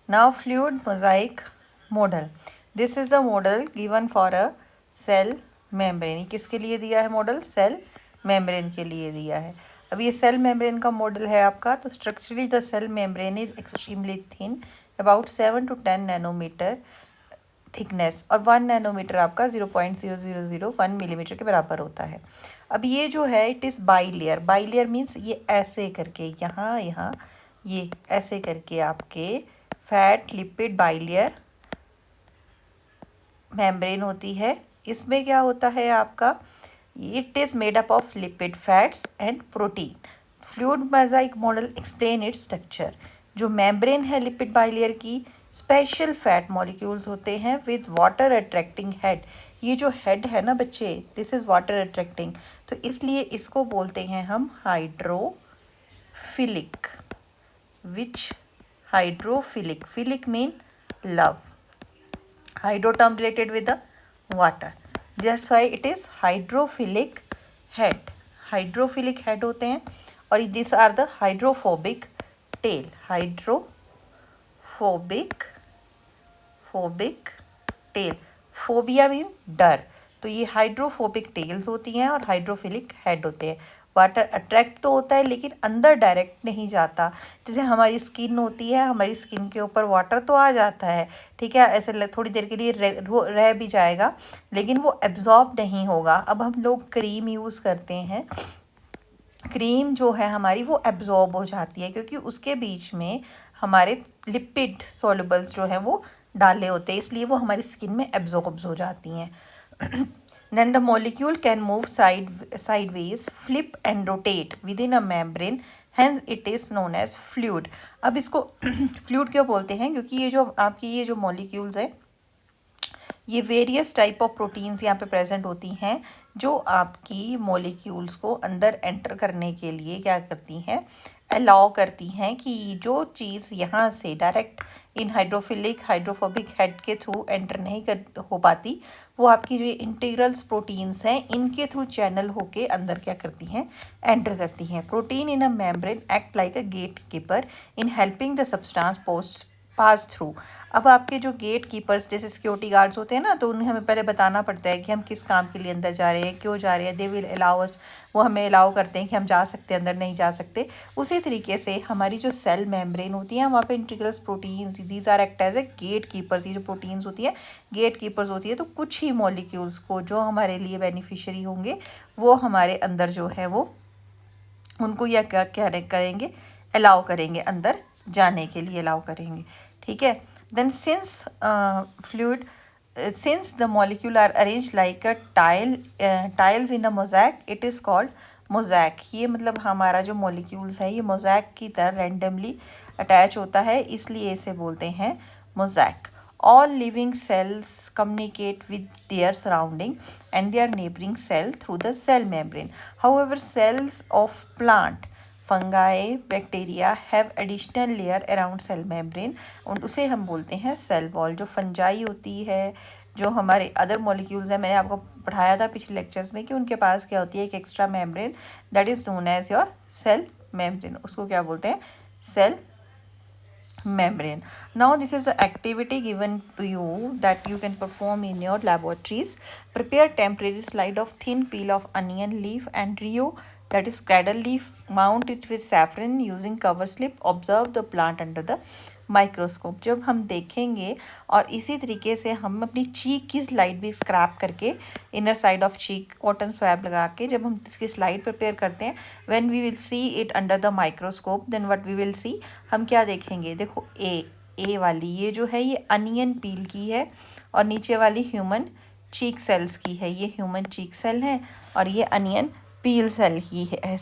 Now fluid mosaic model. This is the model given for a cell membrane. किसके लिए दिया है model? Cell membrane के लिए दिया है. अब ये सेल मेम्ब्रेन का मॉडल है आपका. तो structurally the cell membrane is extremely thin, about 7 to 10 nanometre thickness, और 1 नैनोमीटर आपका 0.0001 मिलीमीटर के बराबर होता है. अब ये जो है it is bilayer. Bilayer means ये ऐसे करके यहाँ यहाँ ये ऐसे करके आपके फैट लिपिड बाईलेयर मेम्ब्रेन होती है. इसमें क्या होता है आपका? It is made up of lipid fats and protein. Fluid mosaic model explain its structure. जो मेम्ब्रेन है लिपिड बाइलेयर की, स्पेशल फैट मॉलिक्यूल्स होते हैं विद वाटर अट्रैक्टिंग हेड. ये जो हेड है ना बच्चे, दिस इज़ वाटर अट्रैक्टिंग, तो इसलिए इसको बोलते हैं हम hydrophilic. Which hydrophilic, philic mean love, hydro term related with the water, that's why it is hydrophilic head. Hydrophilic head होते हैं. और this are the hydrophobic tail. Phobic tail. Phobia mean डर. तो ये हाइड्रोफोबिक टेल्स होती हैं और hydrophilic head होते हैं. वाटर अट्रैक्ट तो होता है लेकिन अंदर डायरेक्ट नहीं जाता. जैसे हमारी स्किन होती है, हमारी स्किन के ऊपर वाटर तो आ जाता है, ठीक है, ऐसे थोड़ी देर के लिए रह भी जाएगा, लेकिन वो एब्जॉर्ब नहीं होगा. अब हम लोग क्रीम यूज़ करते हैं, क्रीम जो है हमारी वो एब्जॉर्ब हो जाती है क्योंकि उसके बीच में हमारे लिपिड सॉल्युबल्स जो हैं वो डाले होते हैं, इसलिए वो हमारी स्किन में एब्जॉर्ब हो जाती हैं. Then the molecule can move sideways, flip and rotate within a membrane, hence it is known as fluid. अब इसको fluid क्यों बोलते हैं? क्योंकि ये जो आपकी ये जो molecules है, ये वेरियस टाइप ऑफ प्रोटीन्स यहाँ पे प्रेजेंट होती हैं जो आपकी मॉलिक्यूल्स को अंदर एंटर करने के लिए क्या करती हैं? अलाउ करती हैं कि जो चीज़ यहाँ से डायरेक्ट इन हाइड्रोफोबिक हेड के थ्रू एंटर नहीं कर हो पाती, वो आपकी जो इंटीग्रल्स प्रोटीन्स हैं इनके थ्रू चैनल होके अंदर क्या करती हैं? एंटर करती हैं. Protein in a membrane act like a gate keeper in helping the substance pass through. अब आपके जो गेट कीपर्स जैसे सिक्योरिटी गार्ड्स होते हैं ना, तो उन्हें हमें पहले बताना पड़ता है कि हम किस काम के लिए अंदर जा रहे हैं, क्यों जा रहे हैं. दे विल अलाउ अस, वो हमें अलाउ करते हैं कि हम जा सकते हैं अंदर, नहीं जा सकते. उसी तरीके से हमारी जो सेल मेम्ब्रेन होती है वहाँ पे integrals proteins, these are act as a gate keepers. ये जो प्रोटीन्स होती है गेट कीपर्स होती है. तो कुछ ही मॉलिक्यूल्स को जो हमारे लिए बेनिफिशियरी होंगे वो हमारे अंदर जो है वो उनको या क्या करेंगे? अलाउ करेंगे, अंदर जाने के लिए अलाउ करेंगे. ठीक है. Then since fluid since the molecule are arranged like a tiles in a mosaic, it is called mosaic. ये मतलब हमारा जो molecules है ये mosaic की तरह randomly attach होता है, इसलिए इसे बोलते हैं mosaic. All living cells communicate with their surrounding and their neighboring cell through the cell membrane. However, cells of plant, fungi, bacteria have additional layer around cell membrane, और उसे हम बोलते हैं सेल वॉल. जो फंजाई होती है, जो हमारे अदर मॉलिक्यूल्स हैं, मैंने आपको पढ़ाया था पिछले लेक्चर्स में कि उनके पास क्या होती है? एक extra membrane, that is known as your cell membrane. उसको क्या बोलते हैं? Cell membrane. Now this is the activity given to you that you can perform in your laboratories. Prepare temporary slide of thin peel of onion leaf and rio, that is cradle leaf. Mount it with saffron using cover slip. Observe the plant under the microscope. जब हम देखेंगे, और इसी तरीके से हम अपनी चीक की स्लाइड भी स्क्रैप करके inner side of cheek cotton swab लगा के जब हम इसकी स्लाइड प्रिपेयर करते हैं, when we will see it under the microscope, then what we will see, हम क्या देखेंगे? देखो ए वाली ये जो है ये अनियन पील की है, और नीचे वाली ह्यूमन चीक सेल्स की है. ये ह्यूमन चीक सेल है और ये अनियन पील सेल की है,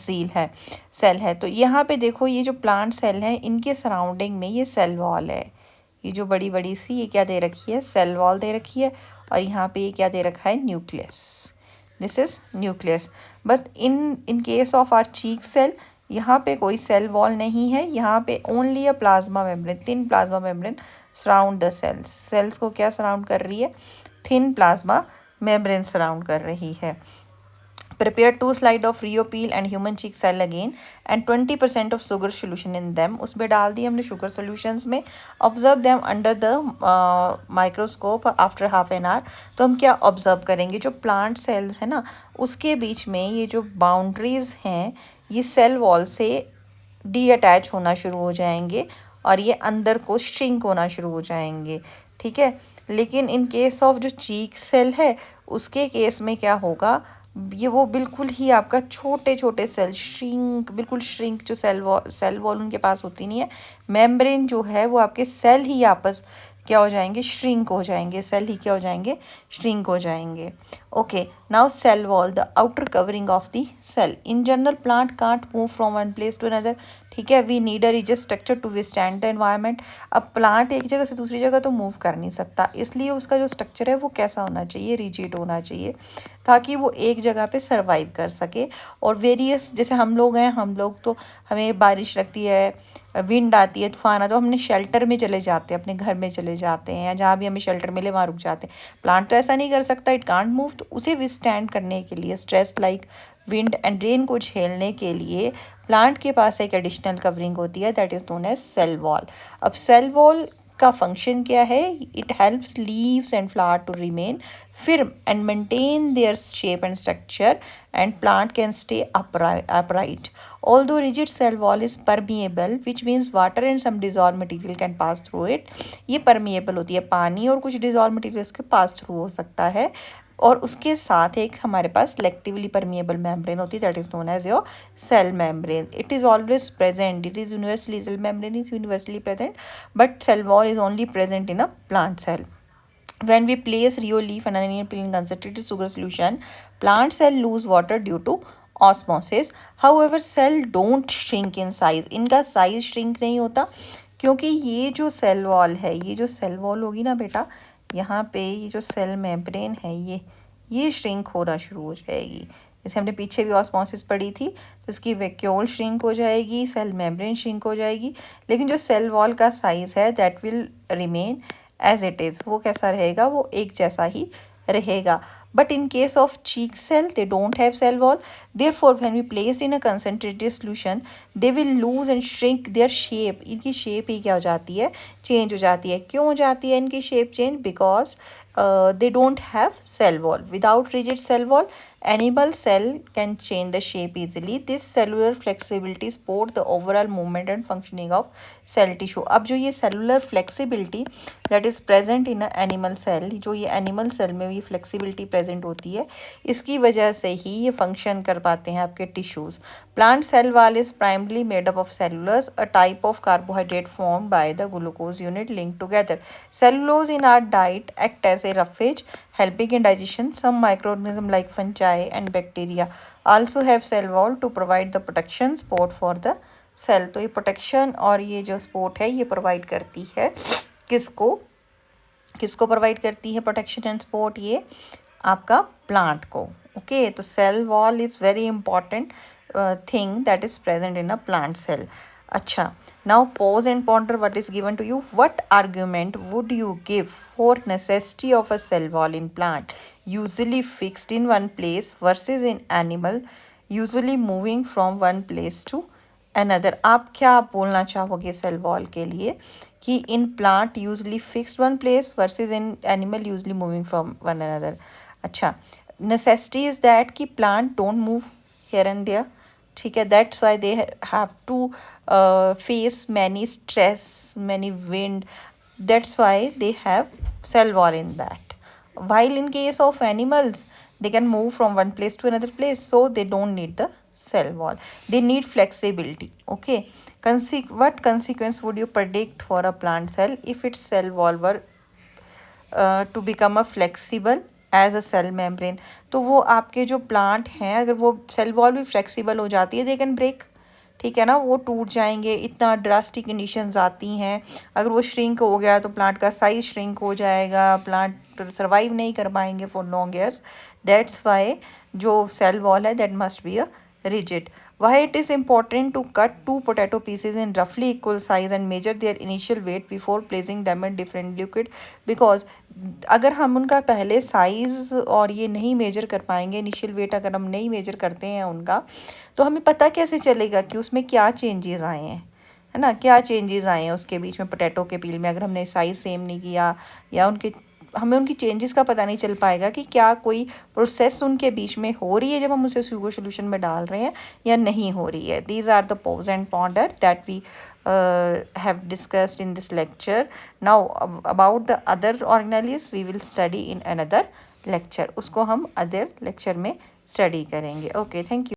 सेल है. तो यहाँ पे देखो ये जो प्लांट सेल है इनके सराउंडिंग में ये सेल वॉल है. ये जो बड़ी बड़ी सी ये क्या दे रखी है? सेल वॉल दे रखी है. और यहाँ पे ये क्या दे रखा है? Nucleus. This is nucleus. But in case of our cheek cell यहाँ पे कोई सेल वॉल नहीं है. यहाँ पे only a plasma membrane, thin plasma membrane surround the cells. Cells को क्या सराउंड कर रही है? थिन प्लाज्मा मेम्ब्रेन सराउंड कर रही है. Prepare 2 slide of Rio peel and human cheek cell again and 20% of sugar solution in them. उसमें डाल दी हमने sugar solutions में. Observe them under the microscope after half an hour. तो हम क्या observe करेंगे, जो plant cells है ना उसके बीच में ये जो boundaries हैं ये cell wall से डीअटैच होना शुरू हो जाएंगे और ये अंदर को श्रिंक होना शुरू हो जाएंगे. ठीक है, लेकिन इन केस ऑफ जो चीक सेल है उसके केस में क्या होगा, ये वो बिल्कुल ही आपका छोटे छोटे सेल श्रिंक, बिल्कुल श्रिंक, जो सेल वॉल उनके पास होती नहीं है, मेम्ब्रेन जो है वो आपके सेल ही आपस क्या हो जाएंगे, श्रिंक हो जाएंगे, सेल ही क्या हो जाएंगे, श्रिंक हो जाएंगे. Okay, now cell wall, the outer covering of the cell. In general plant can't move from one place to another. ठीक है, we need a rigid structure to withstand the environment. अब plant एक जगह से दूसरी जगह तो मूव कर नहीं सकता, इसलिए उसका जो स्ट्रक्चर है वो कैसा होना चाहिए, रिजिड होना चाहिए, ताकि वो एक जगह पे सरवाइव कर सके. और वेरियस, जैसे हम लोग हैं, हम लोग तो हमें बारिश लगती है, विंड आती है, तूफान आता है, तो हमने शेल्टर में चले जाते हैं, अपने घर में चले जाते हैं, या जहाँ भी हमें शेल्टर मिले वहाँ रुक जाते हैं. प्लांट तो ऐसा नहीं कर सकता, इट कांट मूव. तो उसे विस्टैंड करने के लिए, stress like wind and rain को झेलने के लिए प्लांट के पास एक एडिशनल कवरिंग होती है, that is known as cell wall. अब सेल वॉल का फंक्शन क्या है, it helps leaves and flower to remain firm and maintain their shape and structure, and plant can stay upright. Although rigid cell wall is permeable, which means water and some dissolved material can pass through it. ये permeable होती है, पानी और कुछ dissolved material इसके pass through हो सकता है. और उसके साथ एक हमारे पास selectively permeable membrane होती है, that is known as your cell membrane. It is always present, it is universally, cell membrane is universally present, but cell wall is only present in a plant cell. When we place Rio leaf and onion peel in concentrated sugar solution, plant cell lose water due to osmosis. However, cell don't shrink in size. इनका size shrink नहीं होता, क्योंकि ये जो cell wall है, ये जो cell wall होगी ना बेटा, यहाँ पे ये जो cell membrane है ये shrink होना शुरू हो जाएगी. जैसे हमने पीछे भी ऑस्मोसिस पढ़ी थी, तो इसकी वैक्यूल श्रिंक हो जाएगी, सेल मेम्ब्रेन श्रिंक हो जाएगी, लेकिन जो सेल वॉल का साइज है that will remain as it is. वो कैसा रहेगा, वो एक जैसा ही रहेगा. But in case of cheek cell, they don't have cell wall, therefore when we place in a concentrated solution they will lose and shrink their shape. इनकी shape ही क्या हो जाती है, चेंज हो जाती है. क्यों हो जाती है इनकी shape change, because they don't have cell wall. Without rigid cell wall, animal cell can change the shape easily. This cellular flexibility support the overall movement and functioning of cell tissue. अब जो ये cellular flexibility that is present in a animal cell, जो ये animal cell में ये flexibility present होती है, इसकी वजह से ही ये function कर पाते हैं आपके tissues. Plant cell wall is primarily made up of cellulose, a type of carbohydrate formed by the glucose unit linked together. Cellulose in our diet act as a roughage, helping in digestion. Some microorganisms like fungi and bacteria also have cell wall to provide the protection support for the cell. तो ये protection और ये जो support है ये provide करती है किसको, किसको provide करती है protection and support, ये आपका plant को. ओके, तो cell wall is very important thing that is present in a plant cell. अच्छा, now pause and ponder what is given to you. What argument would you give for necessity of a cell wall in plant usually fixed in one place versus in animal usually moving from one place to another? आप क्या बोलना चाहोगे cell wall के लिए कि in plant usually fixed one place versus in animal usually moving from one another. अच्छा, necessity is that कि plant don't move here and there. ठीक है, that's why they have to face many stress, many wind, that's why they have cell wall in that. While in case of animals, they can move from one place to another place, so they don't need the cell wall. They need flexibility. Okay, what consequence would you predict for a plant cell if its cell wall were to become a flexible as a cell membrane? तो वो आपके जो plant हैं, अगर वो cell wall भी flexible हो जाती है, दे कैन ब्रेक. ठीक है ना, वो टूट जाएंगे. इतना ड्रास्टिक कंडीशंस आती हैं. अगर वो श्रिंक हो गया तो प्लांट का साइज श्रिंक हो जाएगा, प्लांट सर्वाइव नहीं कर पाएंगे for long years. That's why जो सेल वॉल है that must be a rigid. Why it is important to cut 2 potato pieces in roughly equal size and measure their initial weight before placing them in different liquid? Because अगर हम उनका पहले size और ये नहीं major कर पाएंगे, initial wait अगर हम नहीं मेजर करते हैं उनका, तो हमें पता कैसे चलेगा कि उसमें क्या चेंजेस आए हैं, है ना, क्या चेंजेस आए हैं उसके बीच में पोटैटो के पील में, अगर हमने साइज़ सेम नहीं किया या उनके, हमें उनकी चेंजेस का पता नहीं चल पाएगा कि क्या कोई प्रोसेस उनके बीच में हो रही है जब हम उसे शुगर सोल्यूशन में डाल रहे हैं या नहीं हो रही है. These are the pose and contour that we have discussed in this lecture. Now about the other organelles we will study in another lecture. उसको हम other lecture में study करेंगे. Okay, thank you.